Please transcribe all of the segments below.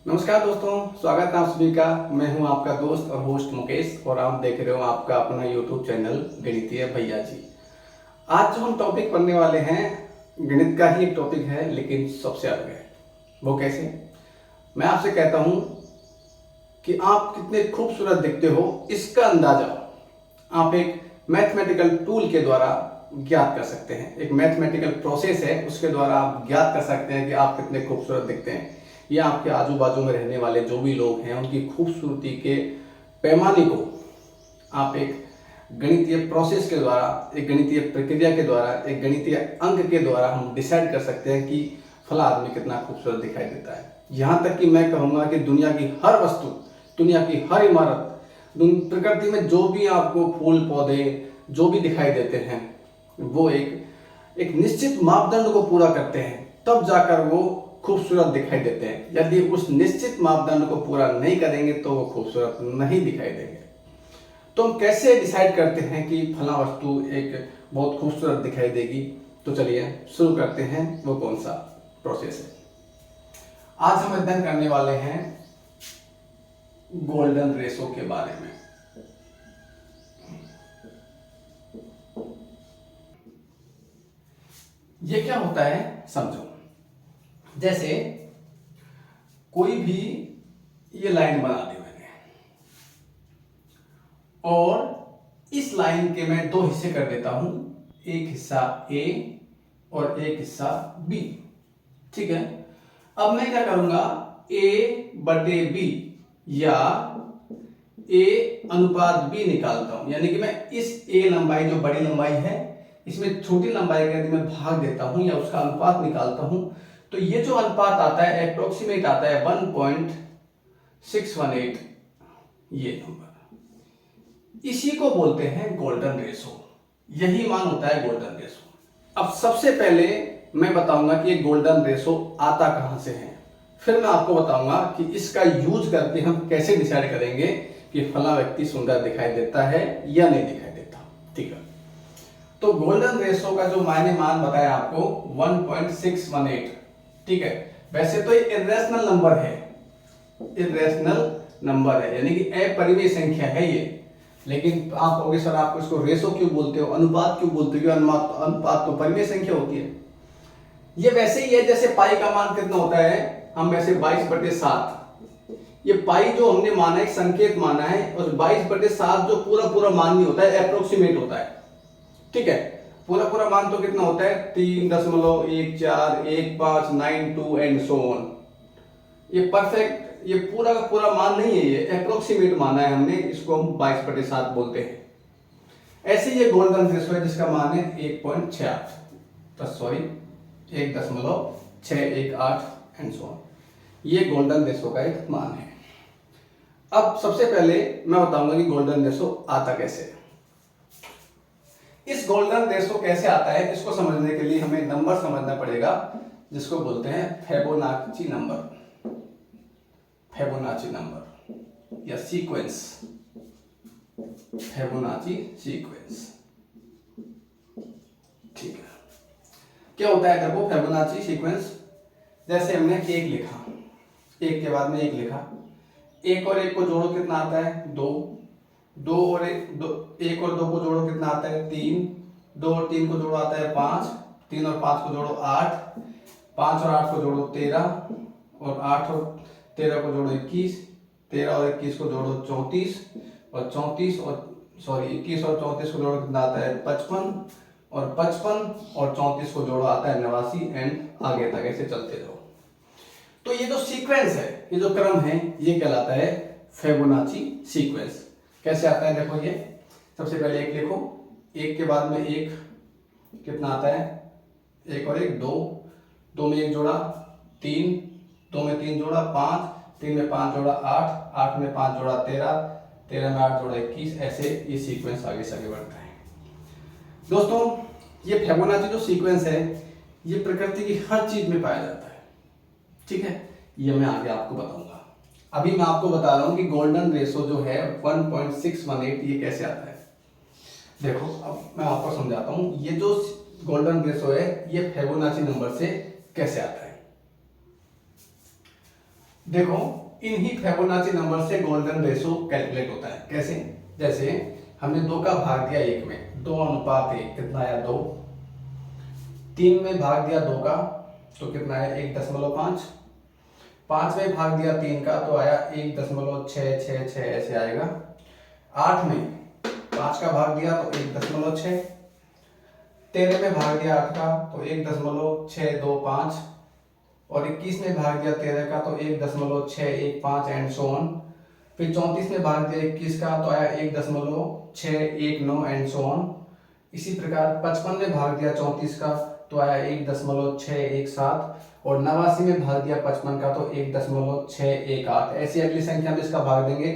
नमस्कार दोस्तों, स्वागत है आप सभी का। मैं हूं आपका दोस्त और होस्ट मुकेश और आप देख रहे हो आपका अपना यूट्यूब चैनल गणितीय भैया जी। आज जो हम टॉपिक पढ़ने वाले हैं गणित का ही एक टॉपिक है, लेकिन सबसे अलग है। वो कैसे? मैं आपसे कहता हूं कि आप कितने खूबसूरत दिखते हो, इसका अंदाजा आप एक मैथमेटिकल टूल के द्वारा ज्ञात कर सकते हैं। एक मैथमेटिकल प्रोसेस है, उसके द्वारा आप ज्ञात कर सकते हैं कि आप कितने खूबसूरत दिखते हैं, या आपके आजू बाजू में रहने वाले जो भी लोग हैं उनकी खूबसूरती के पैमाने को आप एक गणितीय प्रोसेस के द्वारा, एक गणितीय प्रक्रिया के द्वारा, एक गणितीय अंक के द्वारा हम डिसाइड कर सकते हैं कि फला आदमी कितना खूबसूरत दिखाई देता है। यहाँ तक कि मैं कहूँगा कि दुनिया की हर वस्तु, दुनिया की हर इमारत, प्रकृति में जो भी आपको फूल पौधे जो भी दिखाई देते हैं, वो एक निश्चित मापदंड को पूरा करते हैं, तब जाकर वो खूबसूरत दिखाई देते हैं। यदि उस निश्चित मापदंड को पूरा नहीं करेंगे तो वो खूबसूरत नहीं दिखाई देंगे। तो हम कैसे डिसाइड करते हैं कि फला वस्तु एक बहुत खूबसूरत दिखाई देगी? तो चलिए शुरू करते हैं, वो कौन सा प्रोसेस है। आज हम अध्ययन करने वाले हैं गोल्डन रेशो के बारे में। ये क्या होता है समझो। जैसे कोई भी ये लाइन बना दी मैंने, और इस लाइन के मैं दो हिस्से कर देता हूं, एक हिस्सा ए और एक हिस्सा बी। ठीक है, अब मैं क्या करूंगा, ए बटे बी या ए अनुपात बी निकालता हूं। यानी कि मैं इस ए लंबाई, जो बड़ी लंबाई है, इसमें छोटी लंबाई का यदि मैं भाग देता हूं या उसका अनुपात निकालता हूं, तो ये जो अनुपात आता है अप्रोक्सीमेट आता है 1.618। ये नंबर, इसी को बोलते हैं गोल्डन रेशो। यही मान होता है गोल्डन रेशो। अब सबसे पहले मैं बताऊंगा कि ये गोल्डन रेशो आता कहां से है, फिर मैं आपको बताऊंगा कि इसका यूज करके हम कैसे डिसाइड करेंगे कि फला व्यक्ति सुंदर दिखाई देता है या नहीं दिखाई देता। ठीक है, तो गोल्डन रेशो का जो मैंने मान बताया आपको 1.618। ठीक है, वैसे तो ये इरेशनल नंबर है, इरेशनल नंबर है, यानी कि अपरिमेय संख्या है ये। लेकिन आप कहोगे सर आप इसको रेशो क्यों बोलते हो, अनुपात क्यों बोलते हो? अनुपात तो परिमेय संख्या होती है। ये वैसे ही है जैसे पाई का मान कितना होता है, हम वैसे 22/7, ये पाई जो हमने माना एक संकेत माना है, और 22/7 जो पूरा मान नहीं होता है, अप्रोक्सीमेट होता है। ठीक है, पूरा मान तो कितना होता है 3.141592 एंड सो ऑन। ये परफेक्ट, ये पूरा का पूरा मान नहीं है, ये अप्रोक्सीमेट माना है हमने, इसको हम 22/7 बोलते हैं। ऐसे ये गोल्डन रेशो है जिसका मान है 1.68, सॉरी 1.618 एंड सो ऑन। ये गोल्डन रेशो का एक मान है। अब सबसे पहले मैं बताऊंगा कि गोल्डन रेशो आता कैसे है। इस गोल्डन रेशो कैसे आता है, इसको समझने के लिए हमें नंबर समझना पड़ेगा, जिसको बोलते हैं फिबोनाची नंबर, फिबोनाची नंबर या सीक्वेंस, फिबोनाची सीक्वेंस। ठीक है, क्या होता है देखो फिबोनाची सीक्वेंस। जैसे हमने एक लिखा, एक के बाद में एक लिखा, एक और एक को जोड़ो कितना आता है 2, दो और एक और 2 को जोड़ो कितना आता है 3, 2 और 3 को जोड़ो आता है 5, 3 और 5 को जोड़ो 8, 5 और 8 को जोड़ो 13, और 8 और 13 को जोड़ो 21, 13 और 21 को जोड़ो 34, और 34 और 21 और 34 को जोड़ो कितना आता है 55, और 55 और 34 को जोड़ो आता है 89, एंड आगे तक ऐसे चलते जाओ। तो ये जो सीक्वेंस है, ये जो क्रम है, ये कहलाता है फिबोनाची सीक्वेंस। कैसे आता है देखो, ये सबसे पहले एक लिखो, एक के बाद में एक कितना आता है, एक और एक 2, 2 में एक जोड़ा 3, 2 में 3 जोड़ा 5, 3 में 5 जोड़ा 8, 8 में 5 जोड़ा 13, 13 में 8 जोड़ा 21, ऐसे ये सीक्वेंस आगे से आगे बढ़ता है। दोस्तों, ये फिबोनाची जो सीक्वेंस है, ये प्रकृति की हर चीज में पाया जाता है। ठीक है, ये मैं आगे आपको बताऊंगा। अभी मैं आपको बता रहा हूं कि गोल्डन रेशो जो है 1.618 ये कैसे आता है। देखो अब मैं आपको समझाता हूं, ये जो गोल्डन रेशो है ये फिबोनाची नंबर से कैसे आता है। देखो इन्हीं फिबोनाची नंबर से गोल्डन रेशो कैलकुलेट होता है। कैसे? जैसे हमने 2 का भाग दिया 1 में, 2:1 कितना आया 2। 3 में भाग दिया 2 का तो कितना है 1.5। 5 में भाग दिया 3 का तो आया 1.666 ऐसे आएगा। 8 में 5 का भाग दिया तो 1.6। 13 में भाग दिया 8 का तो 1.625 और 21 में भाग दिया 13 का तो 1.615 एंड सो ऑन। फिर 34 में भाग दिया 21 का तो आया 1.619 एंड सो ऑन। इसी प्रकार 55 में भाग दिया 34 का तो आया 1.617 और 89 में भाग दिया 55 का तो 1.618। ऐसी अगली संख्या में इसका भाग देंगे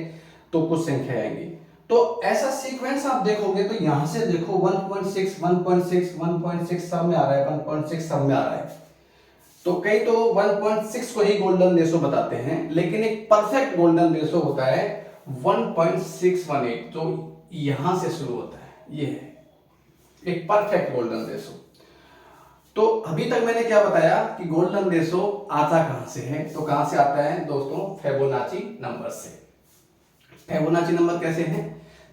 तो कुछ संख्या आएंगी। तो ऐसा सीक्वेंस आप देखोगे तो यहां से देखो 1.6 1.6 1.6 सब में आ रहा है, 1.6 सब में आ रहा है। तो कई तो 1.6 को ही गोल्डन रेशो बताते हैं, लेकिन एक परफेक्ट गोल्डन रेशो होता है 1.618 जो यहां से शुरू होता है। ये है एक परफेक्ट गोल्डन रेशो। तो अभी तक मैंने क्या बताया कि गोल्डन रेशो आता कहां से है, तो कहां से आता है दोस्तों? फिबोनाची नंबर से। फिबोनाची नंबर कैसे हैं?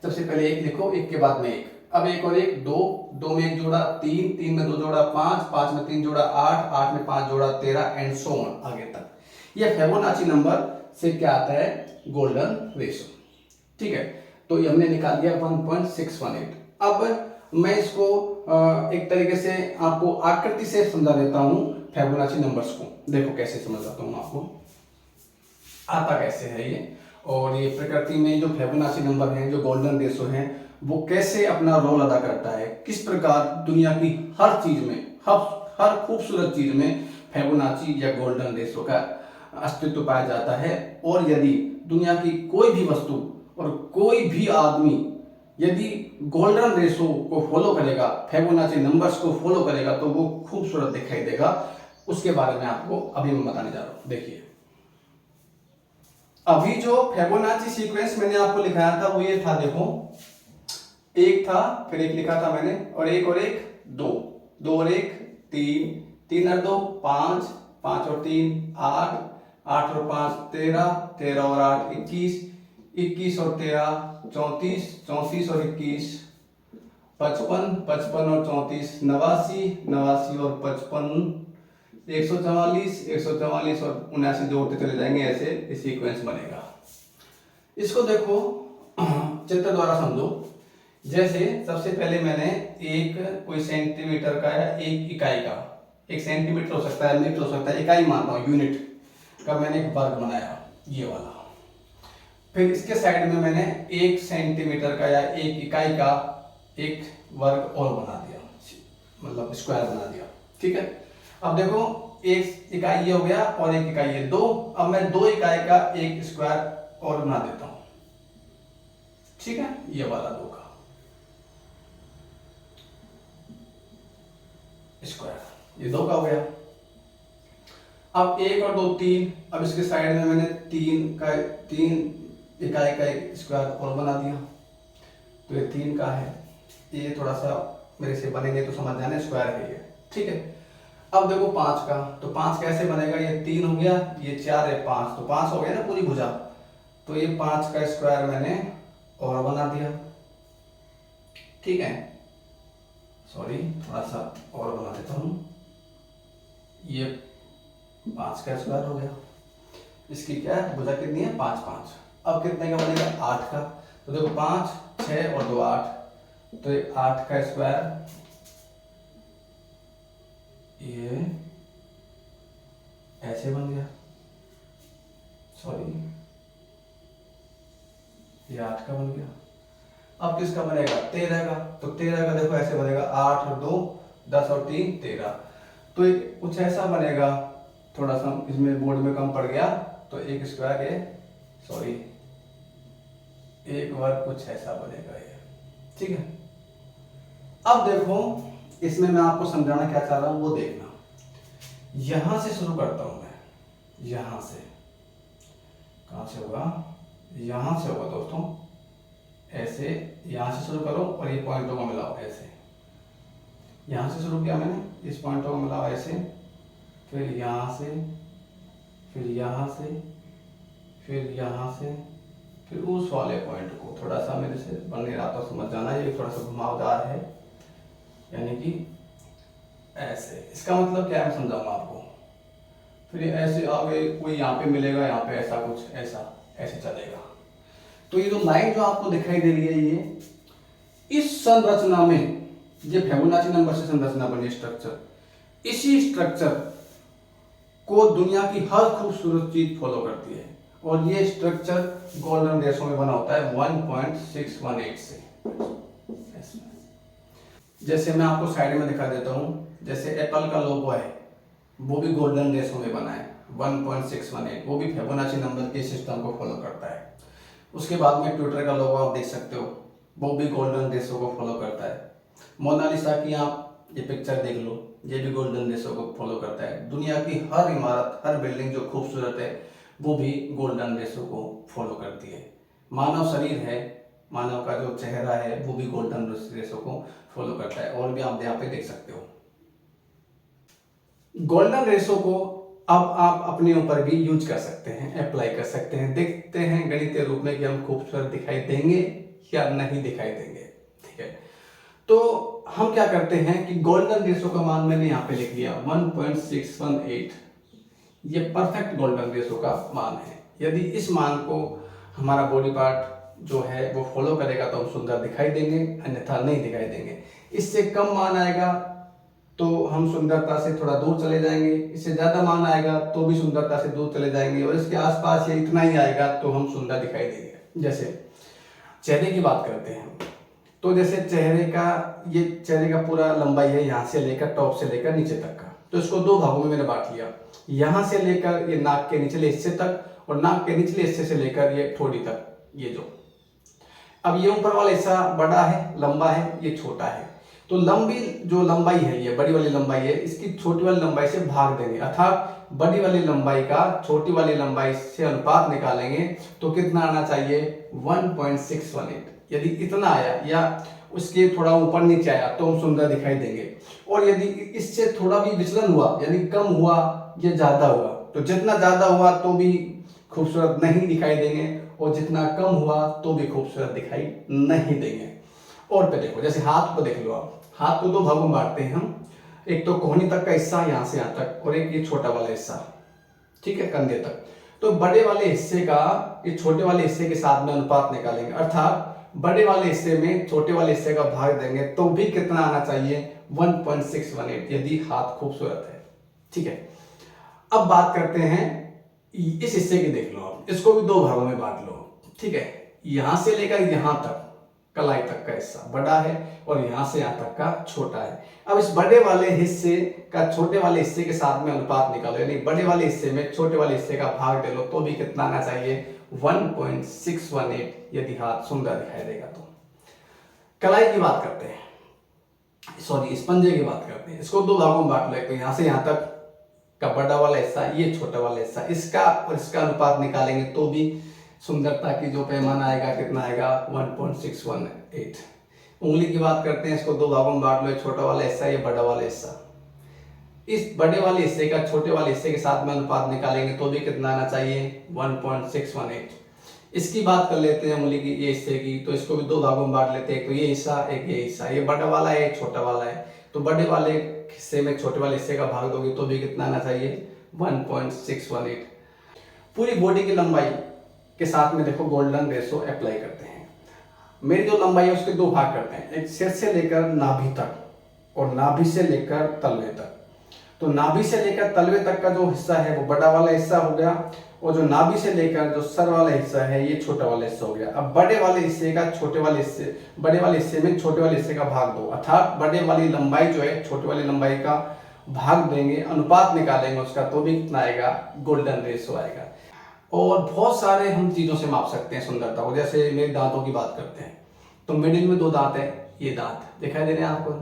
सबसे पहले 1 लिखो, 1 के बाद में 1, अब 1 और 1 2, 2 में 1 जोड़ा 3, 3 में 2 जोड़ा 5, 5 में 3 जोड़ा 8, 8 में 5 जोड़ा 13 एंड सो ऑन आगे तक। ये फिबोनाची नंबर से क्या आता है? Golden ratio. ठीक है, तो ये हमने निकाल दिया 1.618। अब मैं इसको एक तरीके से आपको आकृति से समझा देता हूं फिबोनाची नंबर्स को। देखो कैसे समझाता हूं आपको, आता कैसे है ये, और ये प्रकृति में जो फिबोनाची नंबर है, जो गोल्डन रेशो है, वो कैसे अपना रोल अदा करता है, किस प्रकार दुनिया की हर चीज में, हर खूबसूरत चीज में फिबोनाची या गोल्डन रेशो का अस्तित्व पाया जाता है। और यदि दुनिया की कोई भी वस्तु और कोई भी आदमी यदि गोल्डन रेशो को फॉलो करेगा, फिबोनाची नंबर्स को फॉलो करेगा, तो वो खूबसूरत दिखाई देगा। उसके बारे में आपको अभी मैं बताने जा रहा हूं। देखिए अभी जो फिबोनाची सीक्वेंस मैंने आपको लिखाया था वो ये था। देखो 1 था, फिर 1 लिखा था मैंने, और 1 और 1 2, 2 और 1 3, 3 और 2 5, 5 और 3 8, 8 और 5 13, 13 और 8 21, 21 और 13 34, 34 और 21 55, 55 और 34 89, 89 और 55 144, 144 और 79 जोड़ते चले जाएंगे। ऐसे सीक्वेंस बनेगा। इसको देखो चित्र द्वारा समझो। जैसे सबसे पहले मैंने एक कोई सेंटीमीटर का या एक इकाई का, एक सेंटीमीटर हो सकता है, मीटर हो सकता है, इकाई मानता हूं, यूनिट का मैंने एक वर्ग बनाया ये वाला। फिर इसके साइड में मैंने 1 सेंटीमीटर का या एक इकाई का एक वर्ग और बना दिया, मतलब स्क्वायर बना दिया। ठीक है, अब देखो एक इकाई ये हो गया और एक इकाई ये 2। अब मैं 2 इकाई का एक स्क्वायर और बना देता हूं। ठीक है, ये वाला 2 का स्क्वायर, ये 2 का हो गया। अब 1 और 2 3, अब इसके साइड में मैंने 3 इकाई का एक स्क्वायर और बना दिया, तो ये 3 का है। ये थोड़ा सा मेरे से बनेंगे तो समझ जाना स्क्वायर है ये। ठीक है, अब देखो 5 का, तो 5 कैसे बनेगा? ये 3 हो गया, ये 4 है 5, तो 5 हो गया ना पूरी भुजा। तो ये 5 का स्क्वायर मैंने और बना दिया। ठीक है, सॉरी थोड़ा सा और बना देता हूं। ये 5 का स्क्वायर हो गया। इसकी क्या है भुजा कितनी है? 5 5। अब कितने का बनेगा? 8 का। तो देखो 5 6 और 2 8, तो ये 8 का स्क्वायर ये ऐसे बन गया। सॉरी, ये 8 का बन गया। अब किसका बनेगा? 13 का। तो 13 का देखो ऐसे बनेगा, 8 और 2 10 और 3 13। तो एक कुछ ऐसा बनेगा, थोड़ा सा इसमें बोर्ड में कम पड़ गया, तो एक स्क्वायर ये, सॉरी एक वर्ग कुछ ऐसा बनेगा ये। ठीक है, अब देखो इसमें मैं आपको समझाना क्या चाह रहा हूं वो देखना। यहां से शुरू करता हूं मैं, यहां से। कहां से होगा? यहां से होगा दोस्तों, ऐसे यहां से शुरू करो और ये पॉइंटों को मिलाओ ऐसे। यहां से शुरू किया मैंने, इस पॉइंटों को मिलाओ ऐसे, फिर यहां से, फिर यहां से, फिर यहाँ से, फिर उस वाले पॉइंट को, थोड़ा सा मेरे से बन नहीं रहा तो समझ जाना, ये थोड़ा सा घुमावदार है, यानी कि ऐसे। इसका मतलब क्या है मैं समझाऊंगा आपको। फिर ये ऐसे आगे कोई यहाँ पे मिलेगा, यहाँ पे ऐसा कुछ ऐसा ऐसे चलेगा। तो ये जो लाइन जो आपको दिखाई दे रही है, ये इस संरचना में, ये फिबोनाची नंबर से संरचना बनी स्ट्रक्चर, इसी स्ट्रक्चर को दुनिया की हर खूबसूरत चीज फॉलो करती है। और ये स्ट्रक्चर गोल्डन रेशो में बना होता है 1.618 से। जैसे मैं आपको साइड में दिखा देता हूँ, जैसे एप्पल का लोगो है, वो भी गोल्डन रेशो में बना है 1.618, वो भी फिबोनाची नंबर के सिस्टम को फॉलो करता है। उसके बाद में ट्विटर का लोगो आप देख सकते हो, वो भी गोल्डन रेशो को फॉलो करता है। मोनालिसा की आप ये पिक्चर देख लो, ये भी गोल्डन रेशो को फॉलो करता है। दुनिया की हर इमारत, हर बिल्डिंग जो खूबसूरत है, वो भी गोल्डन रेशो को फॉलो करती है। मानव शरीर है, मानव का जो चेहरा है, वो भी गोल्डन रेशो को फॉलो करता है। और भी आप यहाँ पे देख सकते हो। गोल्डन रेशो को अब आप अपने ऊपर भी यूज कर सकते हैं, अप्लाई कर सकते हैं। देखते हैं गणितीय रूप में कि हम खूबसूरत दिखाई देंगे या नहीं दिखाई देंगे। ठीक है, तो हम क्या करते हैं कि गोल्डन रेशो का मान मैंने यहाँ पे लिख लिया 1.618, ये परफेक्ट गोल्डन रेशो का मान है। यदि इस मान को हमारा बॉडी पार्ट जो है वो फॉलो करेगा तो हम सुंदर दिखाई देंगे, अन्यथा नहीं दिखाई देंगे। इससे कम मान आएगा तो हम सुंदरता से थोड़ा दूर चले जाएंगे, इससे ज्यादा मान आएगा तो भी सुंदरता से दूर चले जाएंगे, और इसके आसपास ये इतना ही आएगा तो हम सुंदर दिखाई देंगे। जैसे चेहरे की बात करते हैं, तो जैसे ये चेहरे का पूरा लंबाई है, यहाँ से लेकर टॉप से लेकर नीचे तक का, तो इसको दो भागों में मैंने बांट लिया। यहाँ से लेकर ये नाक के निचले हिस्से तक, और नाक के निचले हिस्से से लेकर ये ठोड़ी तक, ये जो अब ये ऊपर वाला हिस्सा बड़ा है, लंबा है, ये छोटा है। तो लंबी जो लंबाई है, ये बड़ी वाली लंबाई है, इसकी छोटी वाली लंबाई से भाग देंगे, अर्थात बड़ी वाली लंबाई का छोटी वाली लंबाई से अनुपात निकालेंगे तो कितना आना चाहिए 1.618। यदि इतना आया या उसके थोड़ा ऊपर नीचे आया तो हम सुंदर दिखाई देंगे। और यदि इससे थोड़ा भी विचलन हुआ, यानी कम हुआ या ज्यादा हुआ, तो जितना ज्यादा हुआ तो भी खूबसूरत नहीं दिखाई देंगे, और जितना कम हुआ तो भी खूबसूरत दिखाई नहीं देंगे। और पे देखो, जैसे हाथ को देख लो आप, हाथ को दो भागों में बांटते हैं हम, एक तो कोहनी तक का हिस्सा यहाँ से यहाँ तक, और एक ये छोटा वाला हिस्सा, ठीक है, कंधे तक। तो बड़े वाले हिस्से का ये छोटे वाले हिस्से के साथ में अनुपात निकालेंगे, अर्थात बड़े वाले हिस्से में छोटे वाले हिस्से का भाग देंगे तो भी कितना आना चाहिए 1.618, यदि हाथ खूबसूरत है। ठीक है, अब बात करते हैं इस हिस्से की, देख लो आप, इसको भी दो भागों में बांट लो। ठीक है, यहां से लेकर यहां तक कलाई तक का हिस्सा बड़ा है, और यहां से यहां तक का छोटा है। अब इस बड़े वाले हिस्से का छोटे वाले हिस्से के साथ में अनुपात निकालो, यानी बड़े वाले हिस्से में छोटे वाले हिस्से का भाग दे लो तो भी कितना आना चाहिए 1.618, यदि हाथ सुंदर दिखाई देगा तो। कलाई की बात करते हैं, सॉरी इस पंजे की बात करते हैं, इसको दो भागों में बांट लो, तो यहां से यहां तक का बड़ा वाला हिस्सा, ये छोटा वाला हिस्सा, इसका और इसका अनुपात निकालेंगे तो भी सुंदरता की जो पैमाना आएगा कितना आएगा 1.618। उंगली की बात करते हैं, इसको दो भागों में बांट लो, छोटा वाला हिस्सा, ये बड़ा वाला हिस्सा, इस बड़े वाले हिस्से का छोटे वाले हिस्से के साथ में अनुपात निकालेंगे तो भी कितना आना चाहिए 1.618। इसकी बात कर लेते हैं उंगली की, ये हिस्से की, तो इसको भी दो भागों में बांट लेते हैं, तो ये हिस्सा एक ये हिस्सा, ये बड़ा वाला है, छोटा वाला है, तो बड़े वाले हिस्से में छोटे वाले हिस्से का भाग दोगे तो भी कितना आना चाहिए 1.618। पूरी बॉडी की लंबाई के साथ में देखो गोल्डन रेशो अप्लाई करते हैं। मेरी जो लंबाई है उसके दो भाग करते हैं, एक सिर से लेकर नाभि तक और नाभि से लेकर तलवे तक। तो नाभि से लेकर तलवे तक का जो हिस्सा है वो बड़ा वाला हिस्सा हो गया, और जो नाभि से लेकर जो सर वाला हिस्सा है ये छोटा वाला हिस्सा हो गया। अब बड़े वाले हिस्से का छोटे वाले हिस्से, बड़े वाले हिस्से में छोटे वाले हिस्से का भाग दो, अर्थात बड़े वाली लंबाई जो है छोटे वाली लंबाई का भाग देंगे, अनुपात निकालेंगे उसका, तो भी कितना आएगा गोल्डन रेशो आएगा। और बहुत सारे हम चीजों से माप सकते हैं सुंदरता को। जैसे मेरे दांतों की बात करते हैं, तो मिडिल में दो दांत है, ये दांत दिखाई दे रहे हैं आपको,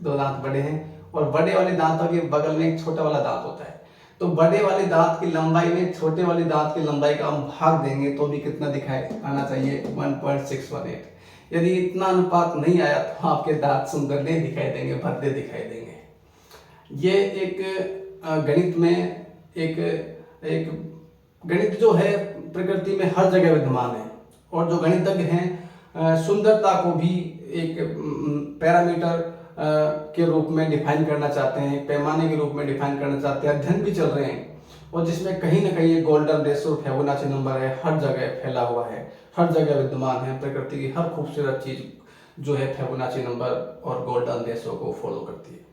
दो दांत बड़े हैं, और बड़े वाले दांतों के बगल में एक छोटा वाला दांत होता है। तो बड़े वाले दांत की लंबाई में छोटे वाले दांत की लंबाई का हम भाग देंगे तो भी कितना दिखाई आना चाहिए 1.618। यदि इतना अनुपात नहीं आया तो आपके दांत सुंदर नहीं दिखाई देंगे, भद्दे दिखाई देंगे। ये एक गणित में एक गणित जो है प्रकृति में हर जगह विद्यमान है, और जो गणितज्ञ हैं सुंदरता को भी एक पैरामीटर के रूप में डिफाइन करना चाहते हैं, पैमाने के रूप में डिफाइन करना चाहते हैं, अध्ययन भी चल रहे हैं, और जिसमें कहीं ना कहीं गोल्डन रेशो फिबोनाची नंबर है, हर जगह फैला हुआ है, हर जगह विद्यमान है। प्रकृति की हर खूबसूरत चीज जो है फिबोनाची नंबर और गोल्डन रेशो को फॉलो करती है।